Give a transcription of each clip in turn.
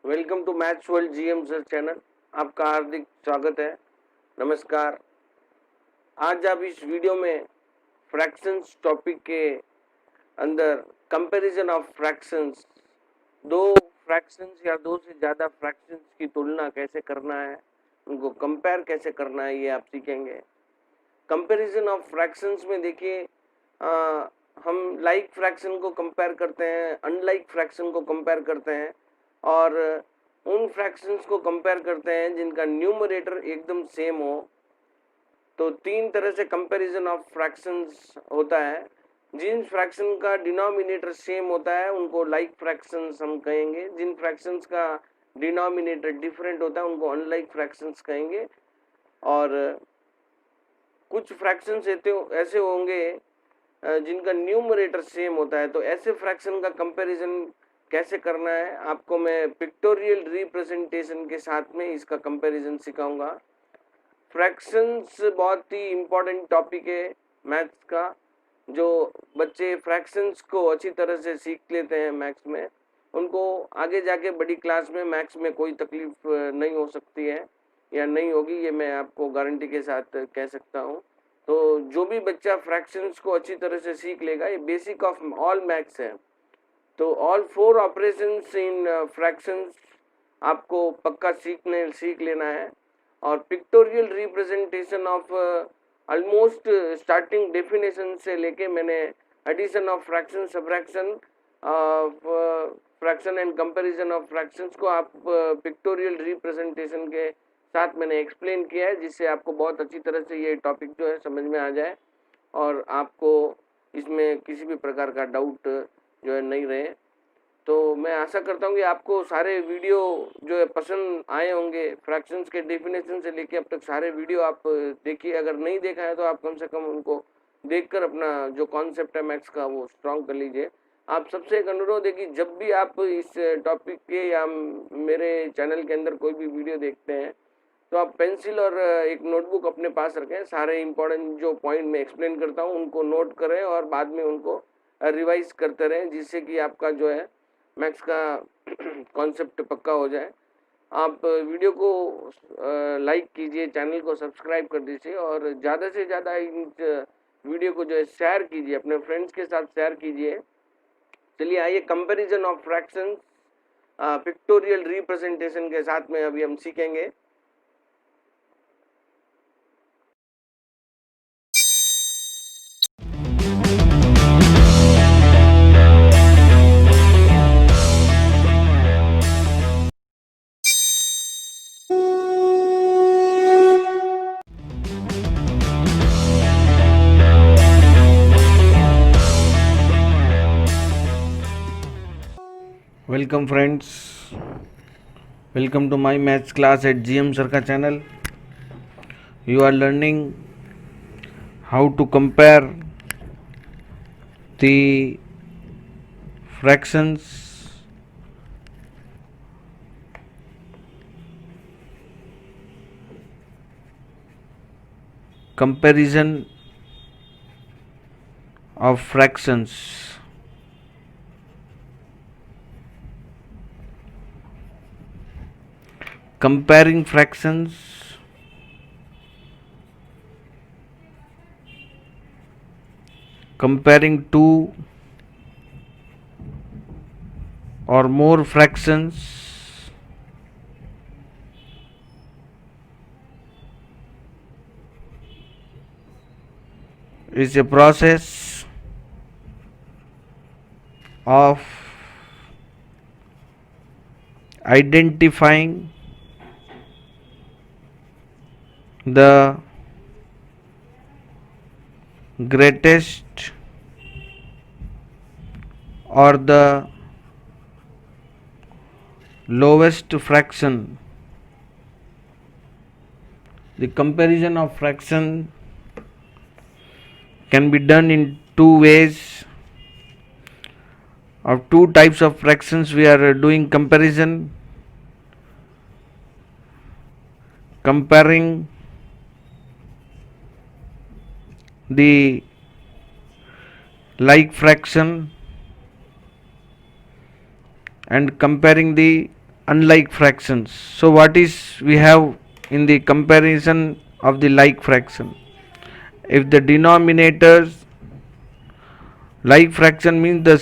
Welcome to maths world GM sir channel. आपका हार्दिक स्वागत है। नमस्कार। आज आप इस वीडियो में फ्रैक्शंस टॉपिक के अंदर कंपैरिजन ऑफ फ्रैक्शंस, दो फ्रैक्शंस या दो से ज़्यादा फ्रैक्शंस की तुलना कैसे करना है, उनको कंपेयर कैसे करना है, ये आप सीखेंगे। कंपैरिजन ऑफ फ्रैक्शंस में देखिए, हम लाइक फ्रैक्शन को कंपेयर करते हैं, अनलाइक फ्रैक्शन को कंपेयर करते हैं और उन फ्रैक्शंस को कंपेयर करते हैं जिनका न्यूमरेटर एकदम सेम हो। तो तीन तरह से कंपैरिजन ऑफ फ्रैक्शंस होता है। जिन फ्रैक्शन का डिनोमिनेटर सेम होता है उनको लाइक फ्रैक्शंस हम कहेंगे, जिन फ्रैक्शंस का डिनोमिनेटर डिफरेंट होता है उनको अनलाइक फ्रैक्शंस कहेंगे। और कुछ फ्रैक्शंस ऐसे होंगे जिनका न्यूमरेटर सेम होता है। तो ऐसे फ्रैक्शन का कंपैरिजन कैसे करना है आपको मैं पिक्टोरियल रिप्रेजेंटेशन के साथ में इसका कंपैरिजन सिखाऊंगा। फ्रैक्शंस बहुत ही इम्पोर्टेंट टॉपिक है मैथ्स का। जो बच्चे फ्रैक्शंस को अच्छी तरह से सीख लेते हैं मैथ्स में, उनको आगे जाके बड़ी क्लास में मैथ्स में कोई तकलीफ नहीं हो सकती है या नहीं होगी, ये मैं आपको गारंटी के साथ कह सकता हूँ। तो जो भी बच्चा फ्रैक्शंस को अच्छी तरह से सीख लेगा, ये बेसिक ऑफ ऑल मैथ्स है। तो all four operations in fractions आपको पक्का सीख लेना है। और pictorial representation of almost starting definition से लेके मैंने addition of fraction, subtraction of fraction and comparison of fractions को आप पिक्टोरियल रिप्रेजेंटेशन के साथ मैंने एक्सप्लेन किया है, जिससे आपको बहुत अच्छी तरह से ये टॉपिक जो है समझ में आ जाए और आपको इसमें किसी भी प्रकार का डाउट जो है नहीं रहे। तो मैं आशा करता हूँ कि आपको सारे वीडियो जो है पसंद आए होंगे। फ्रैक्शंस के डेफिनेशन से लेके अब तक सारे वीडियो आप देखिए। अगर नहीं देखा है तो आप कम से कम उनको देखकर अपना जो कॉन्सेप्ट है मैथ्स का वो स्ट्रॉन्ग कर लीजिए। आप सबसे एक अनुरोध है कि जब भी आप इस टॉपिक के या मेरे चैनल के अंदर कोई भी वीडियो देखते हैं तो आप पेंसिल और एक नोटबुक अपने पास रखें। सारे इंपॉर्टेंट जो पॉइंट मैं एक्सप्लेन करता हूँ उनको नोट करें और बाद में उनको रिवाइज करते रहें, जिससे कि आपका जो है मैथ्स का कॉन्सेप्ट पक्का हो जाए। आप वीडियो को लाइक कीजिए, चैनल को सब्सक्राइब कर दीजिए और ज़्यादा से ज़्यादा इन वीडियो को जो है शेयर कीजिए, अपने फ्रेंड्स के साथ शेयर कीजिए। चलिए आइए comparison of fractions pictorial representation के साथ में अभी हम सीखेंगे। Welcome friends, welcome to my maths class at GM sir का चैनल। You are learning how to compare the fractions comparison of fractions, comparing fractions, comparing two or more fractions, is a process of identifying the greatest or the lowest fraction. The comparison of fraction can be done in two ways. Of two types of fractions we are doing comparison. Comparing the like fraction and comparing the unlike fractions. So what is we have in the comparison of the like fraction? If the denominators, like fraction means the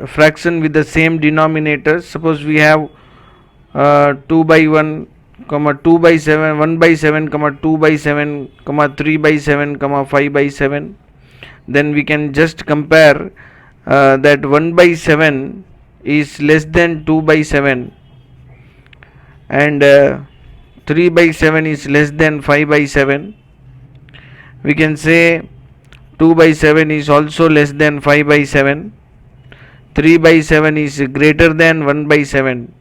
fraction with the same denominators. Suppose we have 2 by 1 comma 2 by 7, 1 by 7 comma 2 by 7 comma 3 by 7 comma 5 by 7, then we can just compare that 1 by 7 is less than 2 by 7, and 3 by 7 is less than 5 by 7. We can say 2 by 7 is also less than 5 by 7. 3 by 7 is greater than 1 by 7.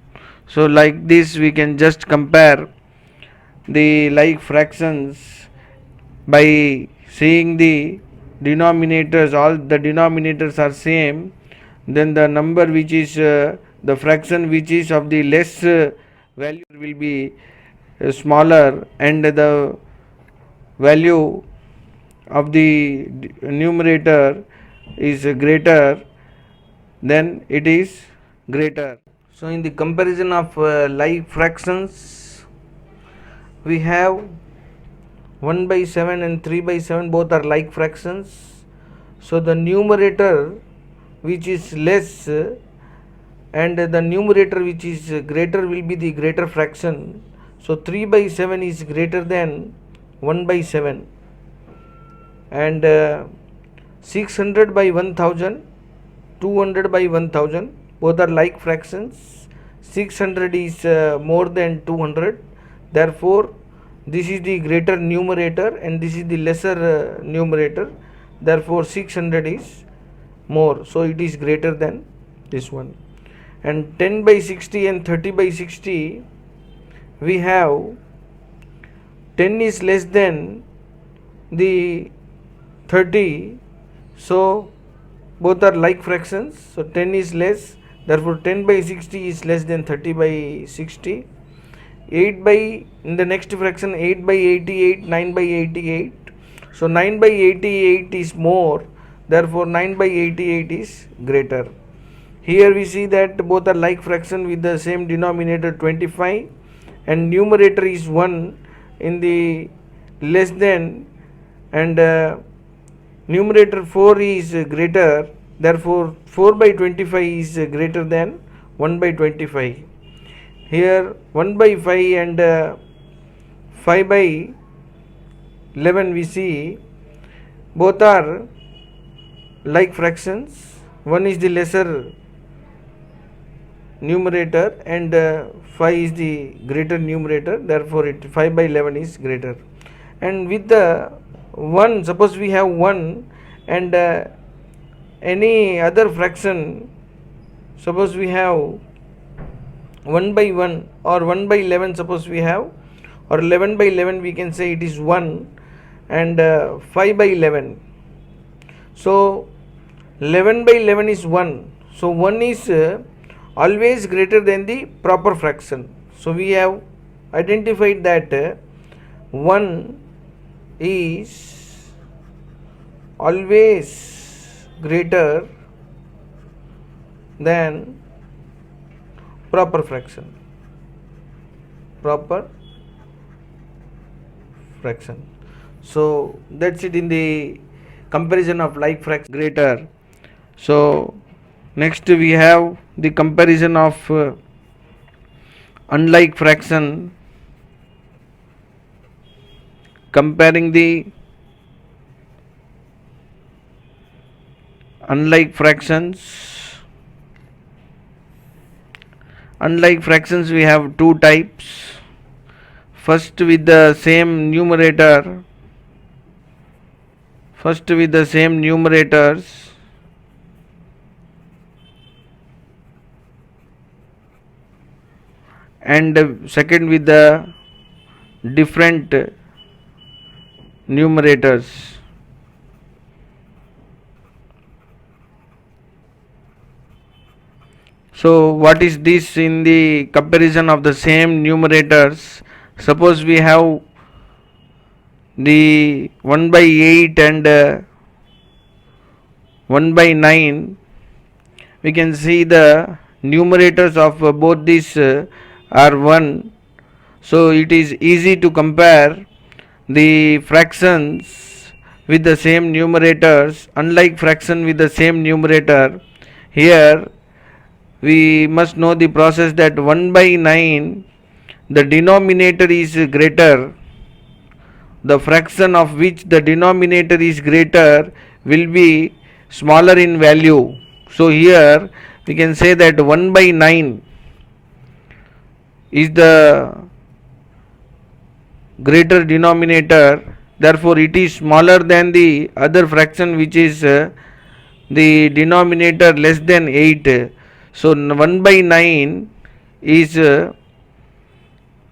So like this we can just compare the like fractions by seeing the denominators. All the denominators are same, then the number which is the fraction which is of the less value will be smaller, and the value of the numerator is greater, then it is greater. So in the comparison of like fractions, we have 1 by 7 and 3 by 7 both are like fractions. So the numerator which is less and the numerator which is greater will be the greater fraction. So 3 by 7 is greater than 1 by 7, and 600 by 1000, 200 by 1000 both are like fractions. 600 is more than 200, therefore this is the greater numerator and this is the lesser numerator, therefore 600 is more, so it is greater than this one. And 10 by 60 and 30 by 60, we have 10 is less than the 30, so both are like fractions. So 10 is less, therefore 10 by 60 is less than 30 by 60. 8 by, in the next fraction, 8 by 88, 9 by 88. So 9 by 88 is more, therefore 9 by 88 is greater. Here we see that both are like fraction with the same denominator 25, and numerator is 1 in the less than, and numerator 4 is greater, therefore 4 by 25 is greater than 1 by 25. Here 1 by 5 and 5 by 11 we see both are like fractions. One is the lesser numerator and 5 is the greater numerator, therefore it 5 by 11 is greater. And with the 1, suppose we have 1 and any other fraction, suppose we have 1 by 1 or 1 by 11, suppose we have, or 11 by 11 we can say it is 1, and 5 by 11. So 11 by 11 is 1, so 1 is always greater than the proper fraction. So we have identified that 1 is always greater than proper fraction. So that's it in the comparison of like fraction greater. So next we have the comparison of unlike fraction, comparing the unlike fractions. Unlike fractions we have two types. First with the same numerators, and second with the different numerators. So what is this in the comparison of the same numerators? Suppose we have the 1 by 8 and 1 by 9, we can see the numerators of both these are 1. So it is easy to compare the fractions with the same numerators. Unlike fraction with the same numerator, here we must know the process that 1 by 9, the denominator is greater, the fraction of which the denominator is greater will be smaller in value. So here we can say that 1 by 9 is the greater denominator, therefore it is smaller than the other fraction which is the denominator less than 8. So 1 by 9 is the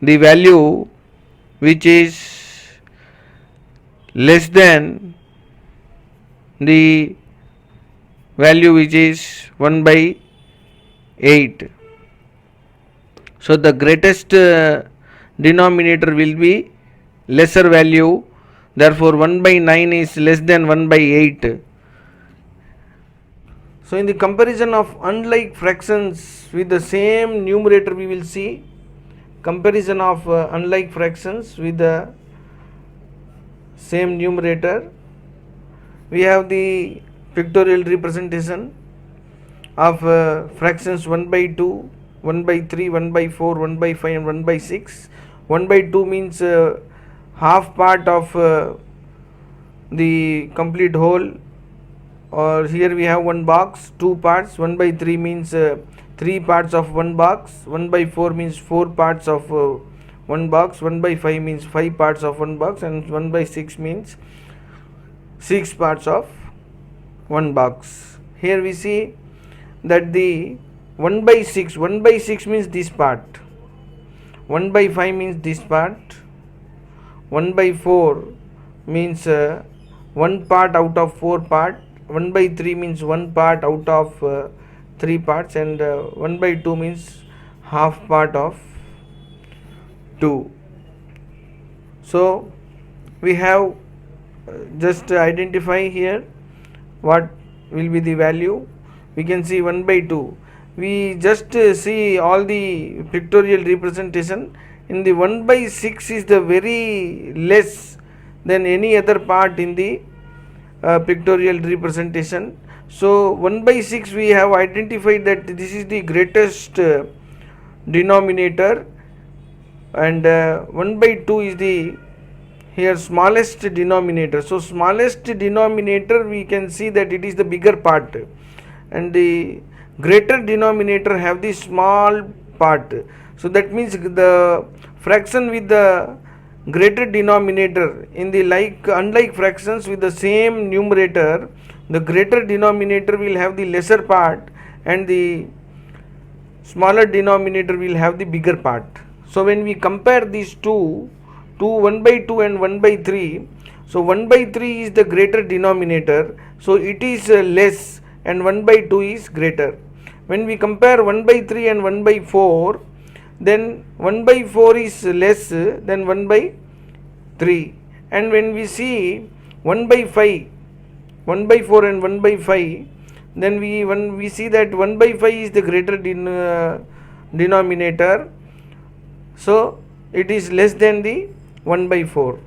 value which is less than the value which is 1 by 8. So the greatest denominator will be lesser value, therefore 1 by 9 is less than 1 by 8. So in the comparison of unlike fractions with the same numerator, we will see comparison of unlike fractions with the same numerator. We have the pictorial representation of fractions 1 by 2, 1 by 3, 1 by 4, 1 by 5 and 1 by 6. 1 by 2 means half part of the complete whole, or here we have one box, 2 parts. 1 by 3 means 3 parts of one box. 1 by 4 means 4 parts of one box. 1 by 5 means 5 parts of one box, and 1 by 6 means 6 parts of one box. Here we see that the 1 by 6 means this part, 1 by 5 means this part, 1 by 4 means 1 part out of 4 part, 1 by 3 means 1 part out of 3 parts, and 1 by 2 means half part of 2. So we have just identify here what will be the value. We can see 1 by 2. We just see all the pictorial representation. In the 1 by 6 is the very less than any other part in the pictorial representation. So 1 by 6 we have identified that this is the greatest denominator, and 1 by 2 is the here smallest denominator. So smallest denominator we can see that it is the bigger part, and the greater denominator have the small part. So that means the fraction with the greater denominator in the unlike fractions with the same numerator, the greater denominator will have the lesser part and the smaller denominator will have the bigger part. So when we compare these two 1 by 2 and 1 by 3, so 1 by 3 is the greater denominator, so it is less, and 1 by 2 is greater. When we compare 1 by 3 and 1 by 4, then 1 by 4 is less than 1 by 3. And when we see 1 by 5, 1 by 4 and 1 by 5, then we see that 1 by 5 is the greater denominator, so it is less than the 1 by 4.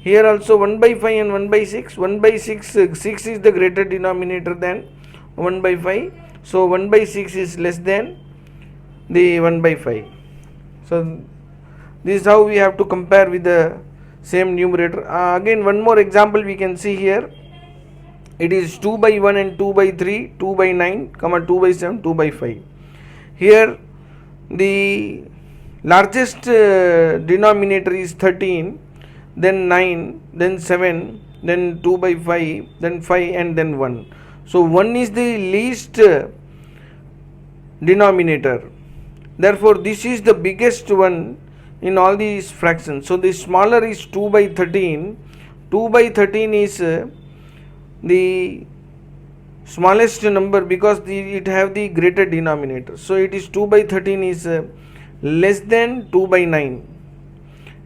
Here also 1 by 5 and 1 by 6, 1 by 6 is the greater denominator than 1 by 5, so 1 by 6 is less than the 1 by 5. So this is how we have to compare with the same numerator. Again one more example we can see here. It is 2 by 1 and 2 by 3, 2 by 9, 2 by 7, 2 by 5. Here the largest denominator is 13, then 9, then 7, then 2 by 5, then 5 and then 1. So 1 is the least denominator, therefore this is the biggest one in all these fractions. So the smaller is 2 by 13. 2 by 13 is the smallest number because it have the greater denominator, so it is 2 by 13 is less than 2 by 9,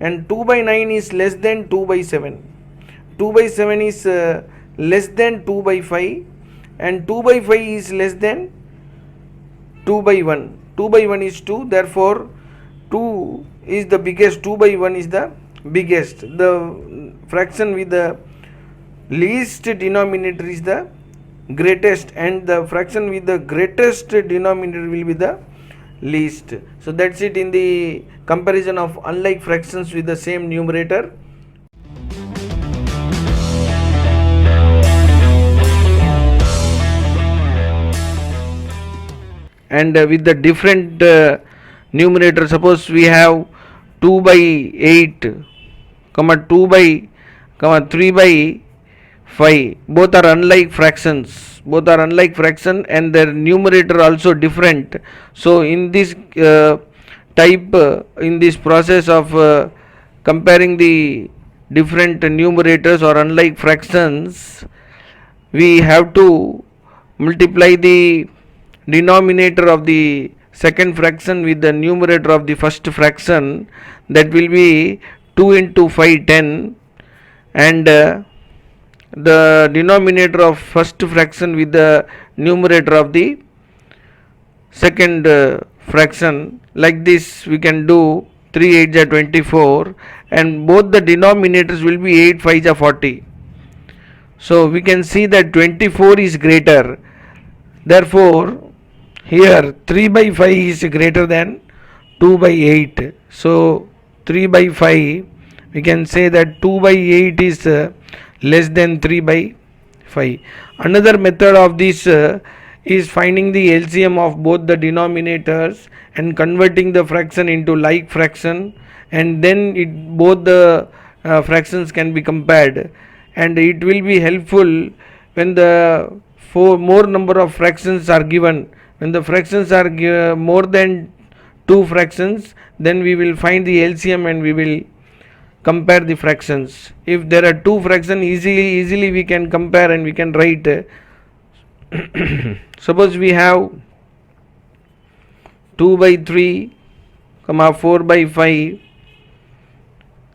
and 2 by 9 is less than 2 by 7. 2 by 7 is less than 2 by 5, and 2 by 5 is less than 2 by 1. 2 by 1 is 2, therefore 2 is the biggest, 2 by 1 is the biggest. The fraction with the least denominator is the greatest, and the fraction with the greatest denominator will be the least. So that's it in the comparison of unlike fractions with the same numerator. And with the different numerator, suppose we have 2 by 8 comma 2 by comma 3 by 5, both are unlike fractions, and their numerator also different. So in this type, in this process of comparing the different numerators or unlike fractions, we have to multiply the denominator of the second fraction with the numerator of the first fraction. That will be 2 into 5 10, and the denominator of first fraction with the numerator of the second fraction. Like this we can do 3 8 are 24, and both the denominators will be 8 5 are 40. So we can see that 24 is greater. Therefore here 3 by 5 is greater than 2 by 8. So 3 by 5, we can say that 2 by 8 is less than 3 by 5. Another method of this is finding the LCM of both the denominators and converting the fraction into like fraction, and then both the fractions can be compared, and it will be helpful when the more number of fractions are given. When the fractions are more than 2 fractions, then we will find the LCM and we will compare the fractions. If there are 2 fractions, easily we can compare and we can write. Suppose we have 2 by 3 comma 4 by 5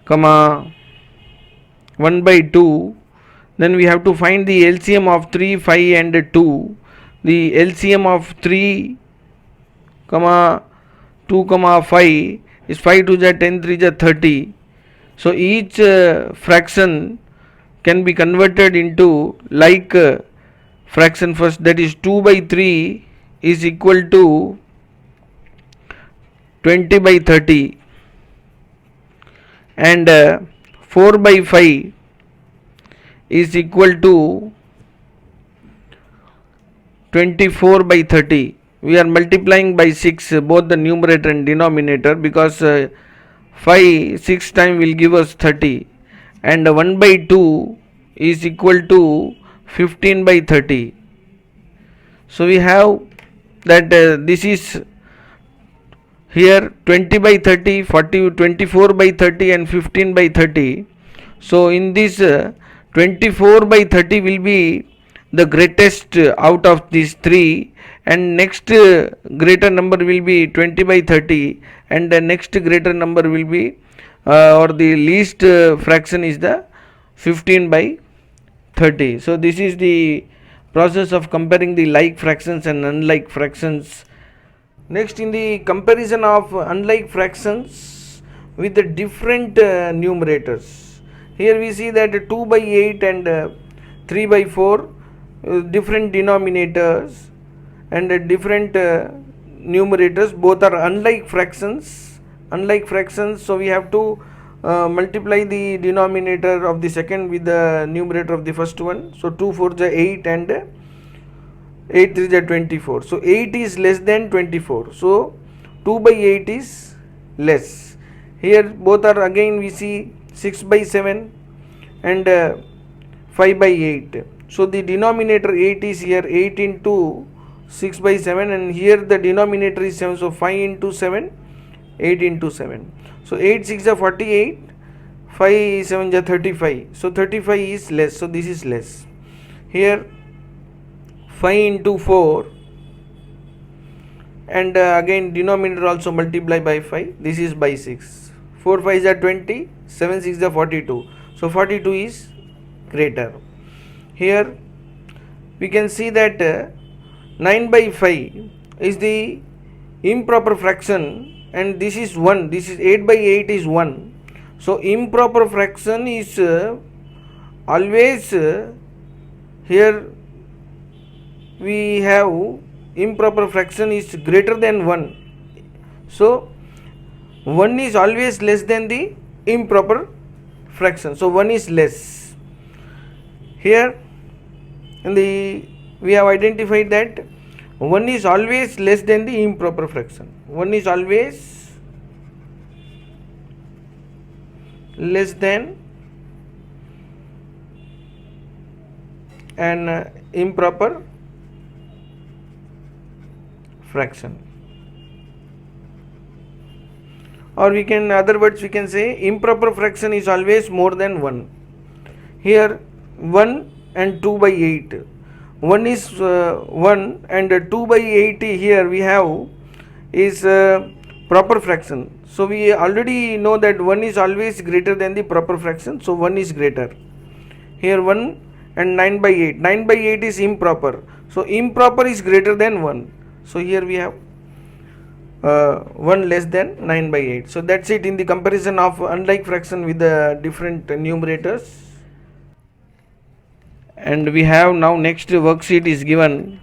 comma 1 by 2, then we have to find the LCM of 3 5 and 2. The LCM of 3 comma 2 comma 5 is 5 2 10 3 30. So each fraction can be converted into like fraction first. That is 2 by 3 is equal to 20 by 30, and 4 by 5 is equal to 24 by 30. We are multiplying by 6 both the numerator and denominator, because 5 6 times will give us 30, and 1 by 2 is equal to 15 by 30. So we have that this is here 20 by 30, 40, 24 by 30 and 15 by 30. So in this 24 by 30 will be the greatest out of these 3, and next greater number will be 20 by 30, and the next greater number will be or the least fraction is the 15 by 30. So this is the process of comparing the like fractions and unlike fractions. Next, in the comparison of unlike fractions with the different numerators, here we see that 2 by 8 and 3 by 4 different denominators and different numerators, both are unlike fractions. So we have to multiply the denominator of the second with the numerator of the first one. So 2 4 is 8 and 8 3 is 24. So 8 is less than 24. So 2 by 8 is less. Here both are, again we see 6 by 7 and 5 by 8. So the denominator 8 is here, 8 into 6 by 7, and here the denominator is 7. So 5 into 7, 8 into 7. So 8 6 are 48, 5 7 are 35. So 35 is less. So this is less. Here 5 into 4, and again denominator also multiply by 5. This is by 6. 4 5 are 20, 7 6 are 42. So 42 is greater. Here we can see that 9 by 5 is the improper fraction, and this is 1, this is 8 by 8 is 1. So improper fraction is always here we have improper fraction is greater than 1. So 1 is always less than the improper fraction. So 1 is less. Here we have identified that 1 is always less than the improper fraction. 1 is always less than an improper fraction. Or we can, in other words, we can say improper fraction is always more than 1. Here 1 and 2 by 8. 1 is 1 and 2 by 8 here we have is proper fraction. So we already know that 1 is always greater than the proper fraction. So 1 is greater. Here 1 and 9 by 8. 9 by 8 is improper. So improper is greater than 1. So here we have 1 less than 9 by 8. So that's it in the comparison of unlike fraction with the different numerators. And we have now next worksheet is given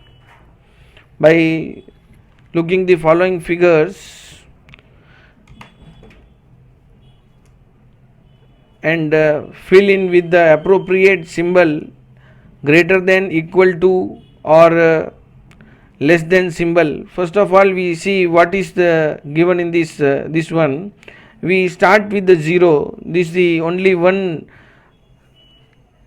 by looking the following figures and fill in with the appropriate symbol greater than, equal to, or less than symbol. First of all, we see what is the given in this one. We start with the 0. This is the only one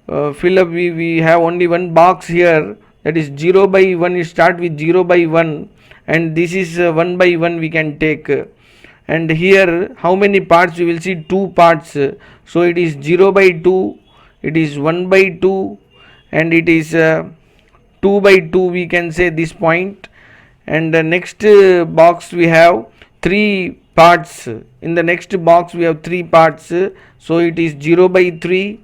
fill up. We have only one box here, that is 0 by 1. You start with 0 by 1 and this is 1 by 1 we can take. And here how many parts? We will see 2 parts. So it is 0 by 2, it is 1 by 2, and it is 2 by 2 we can say this point. And the next box we have 3 parts. In the next box we have 3 parts. So it is 0 by 3,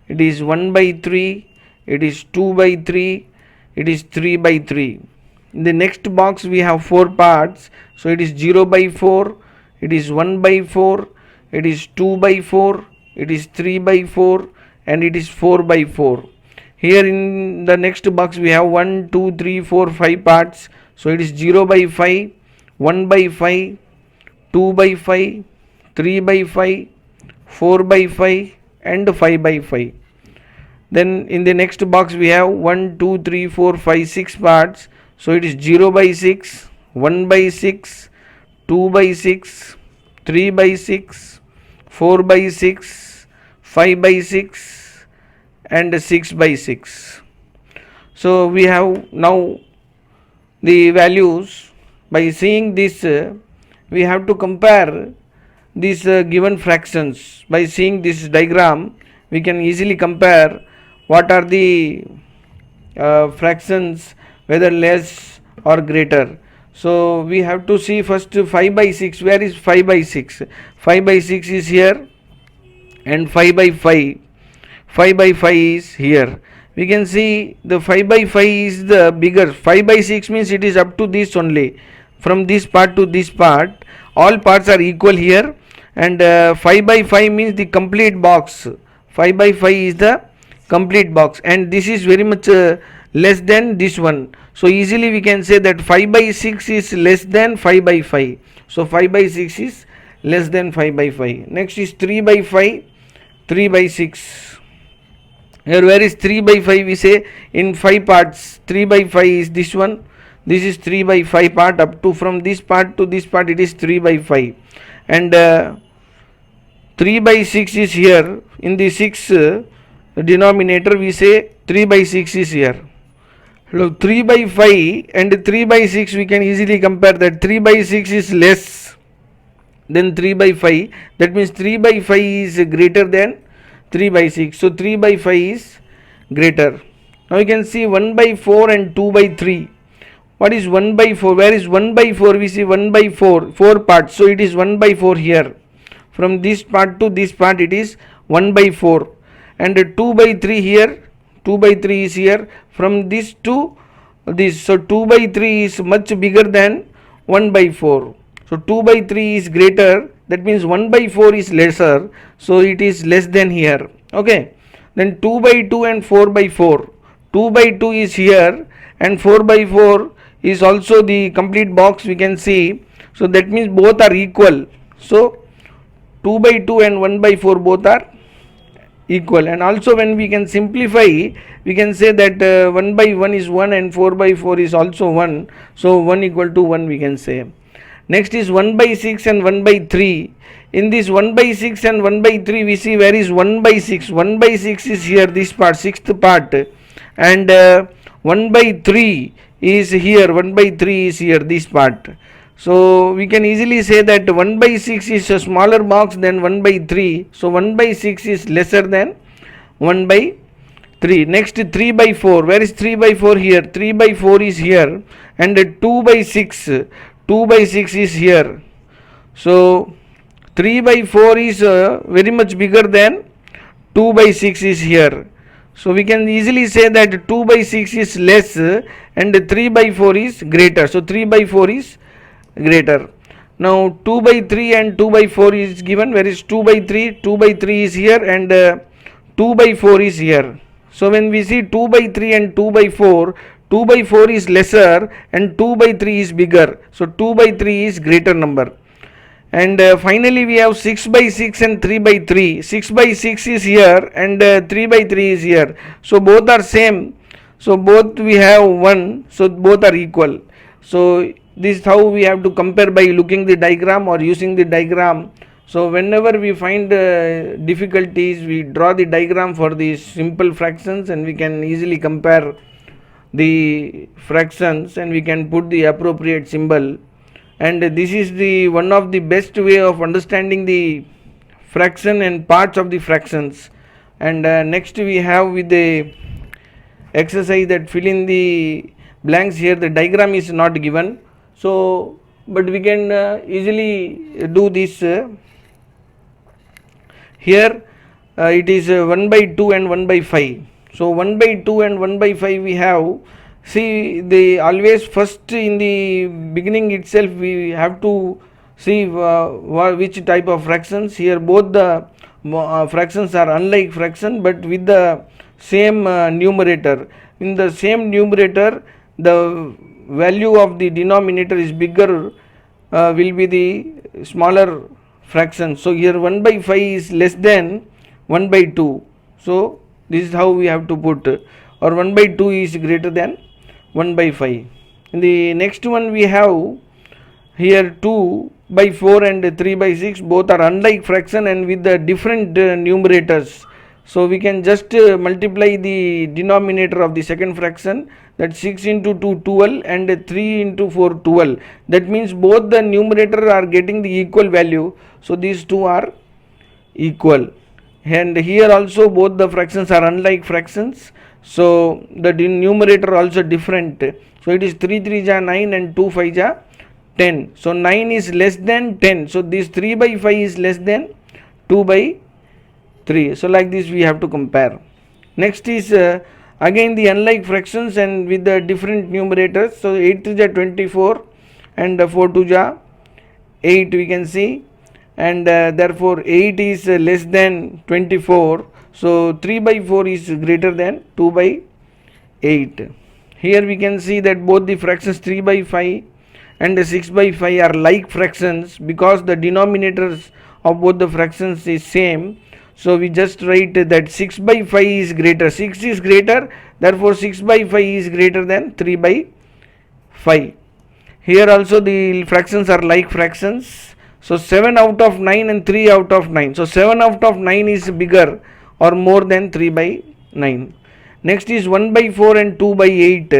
it is 1 by 3, it is 2 by 3, it is 3 by 3. In the next box we have 4 parts. So it is 0 by 4, it is 1 by 4, it is 2 by 4, it is 3 by 4, and it is 4 by 4. Here in the next box we have 1, 2, 3, 4, 5 parts. So it is 0 by 5, 1 by 5, 2 by 5, 3 by 5, 4 by 5, and 5 by 5. Then in the next box we have 1, 2, 3, 4, 5, 6 parts. So it is 0 by 6, 1 by 6, 2 by 6, 3 by 6, 4 by 6, 5 by 6, and 6 by 6. So we have now the values. By seeing this we have to compare these given fractions. By seeing this diagram we can easily compare what are the fractions, whether less or greater. So we have to see first 5 by 6. Where is 5 by 6? 5 by 6 is here, and 5 by 5. 5 by 5 is here. We can see the 5 by 5 is the bigger. 5 by 6 means it is up to this only. From this part to this part, all parts are equal here. And 5 by 5 means the complete box. 5 by 5 is the complete box, and this is very much less than this one. So easily we can say that 5 by 6 is less than 5 by 5. So 5 by 6 is less than 5 by 5. Next is 3 by 5, 3 by 6. Here where is 3 by 5? We say in 5 parts. 3 by 5 is this one. This is 3 by 5 part. Up to from this part to this part it is 3 by 5. And 3 by 6 is here. In the 6 denominator we say 3 by 6 is here. Look, 3 by 5 and 3 by 6 we can easily compare that 3 by 6 is less than 3 by 5. That means 3 by 5 is greater than 3 by 6. So 3 by 5 is greater. Now you can see 1 by 4 and 2 by 3. What is 1 by 4? Where is 1 by 4? We see 1 by 4, 4 parts. So it is 1 by 4 here. From this part to this part it is 1 by 4. And 2 by 3 here. 2 by 3 is here. From this to this. So 2 by 3 is much bigger than 1 by 4. So 2 by 3 is greater, that means 1 by 4 is lesser, so it is less than here. Okay, then 2 by 2 and 4 by 4. 2 by 2 is here and 4 by 4 is also the complete box we can see. So that means both are equal. So 2 by 2 and 1 by 4 both are equal, and also when we can simplify we can say that 1 by 1 is 1 and 4 by 4 is also 1, so 1 equal to 1 we can say. Next is 1 by 6 and 1 by 3. In this 1 by 6 and 1 by 3 we see where is 1 by 6. 1 by 6 is here, this part, sixth part, and 1 by 3 is here, 1 by 3 is here, this part. So we can easily say that 1 by 6 is a smaller box than 1 by 3. So 1 by 6 is lesser than 1 by 3. Next 3 by 4. Where is 3 by 4? Here. 3 by 4 is here. And 2 by 6. 2 by 6 is here. So 3 by 4 is very much bigger than 2 by 6 is here. So we can easily say that 2 by 6 is less and 3 by 4 is greater. So 3 by 4 is greater. Now 2 by 3 and 2 by 4 is given. Where is 2 by 3? 2 by 3 is here and 2 by 4 is here. So when we see 2 by 3 and 2 by 4, 2 by 4 is lesser and 2 by 3 is bigger. So 2 by 3 is greater number. And finally we have 6 by 6 and 3 by 3. 6 by 6 is here and 3 by 3 is here. So both are same. So both we have 1. So both are equal. So this is how we have to compare by looking the diagram or using the diagram. So whenever we find difficulties, we draw the diagram for these simple fractions and we can easily compare the fractions and we can put the appropriate symbol. And this is the one of the best way of understanding the fraction and parts of the fractions. And next we have with the exercise that fill in the blanks. Here the diagram is not given, so but we can easily do this. Here it is 1 by 2 and 1 by 5. So 1 by 2 and 1 by 5 we have. See, they always first in the beginning itself we have to see which type of fractions. Here both the fractions are unlike fraction but with the same numerator. In the same numerator the value of the denominator is bigger, will be the smaller fraction. So here 1 by 5 is less than 1 by 2. So this is how we have to put, or 1 by 2 is greater than 1 by 5. In the next one we have here 2 by 4 and 3 by 6, both are unlike fraction and with the different numerators. So we can just multiply the denominator of the second fraction, that 6 into 2 12 and 3 into 4 12. That means both the numerator are getting the equal value. So these two are equal. And here also both the fractions are unlike fractions. So the numerator also different. So it is 3 3 ja 9 and 2 5 ja 10. So 9 is less than 10. So this 3 by 5 is less than 2 by 3. So like this we have to compare. Next is again the unlike fractions and with the different numerators. So 8 3 ja 24 and 4 2 ja 8 we can see, and therefore 8 is less than 24. So 3 by 4 is greater than 2 by 8. Here we can see that both the fractions 3 by 5 and 6 by 5 are like fractions because the denominators of both the fractions is same. So we just write that 6 by 5 is greater, 6 is greater, therefore 6 by 5 is greater than 3 by 5. Here also the fractions are like fractions. So 7 out of 9 and 3 out of 9. So 7 out of 9 is bigger or more than 3 by 9. Next is 1 by 4 and 2 by 8.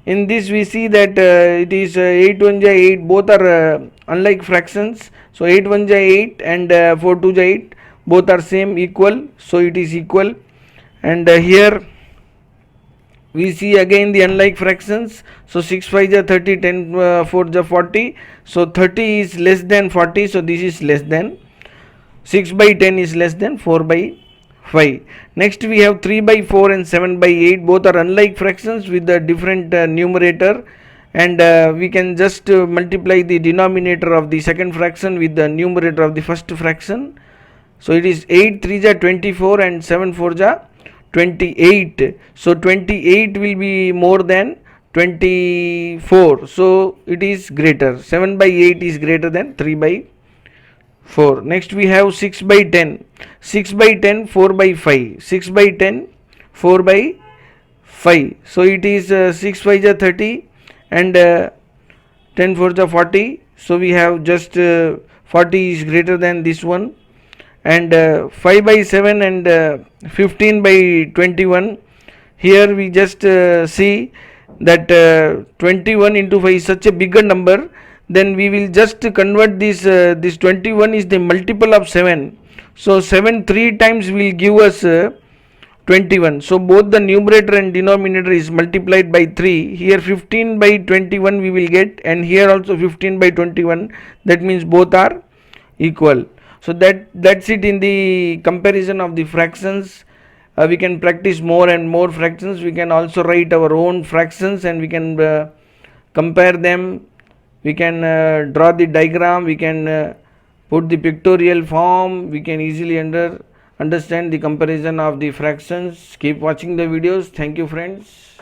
In this we see that it is 8 1 ja 8, both are unlike fractions. So 8 1 ja 8 and 4 2 ja 8, both are same, equal. So it is equal. And here we see again the unlike fractions. So 6 5 ja 30, 10 4 ja 40. So 30 is less than 40. So this is less than. 6 by 10 is less than 4 by 5. Next we have 3 by 4 and 7 by 8, both are unlike fractions with the different numerator, and we can just multiply the denominator of the second fraction with the numerator of the first fraction. So it is 8 3 ja 24 and 7 4 ja 28. So 28 will be more than 24. So it is greater. 7 by 8 is greater than 3 by 4. Next we have 6 by 10. 6 by 10 4 by 5. 6 by 10 4 by 5. So it is 6 5 ja 30 and 10 4 ja 40. So we have just 40 is greater than this one, and 5 by 7 and 15 by 21. Here we just see that 21 into 5 is such a bigger number, then we will just convert this 21 is the multiple of 7. So 7 3 times will give us 21. So both the numerator and denominator is multiplied by 3. Here 15 by 21 we will get, and here also 15 by 21. That means both are equal. So that's it in the comparison of the fractions. We can practice more and more fractions. We can also write our own fractions and we can compare them. We can draw the diagram. We can put the pictorial form. We can easily understand the comparison of the fractions. Keep watching the videos. Thank you, friends.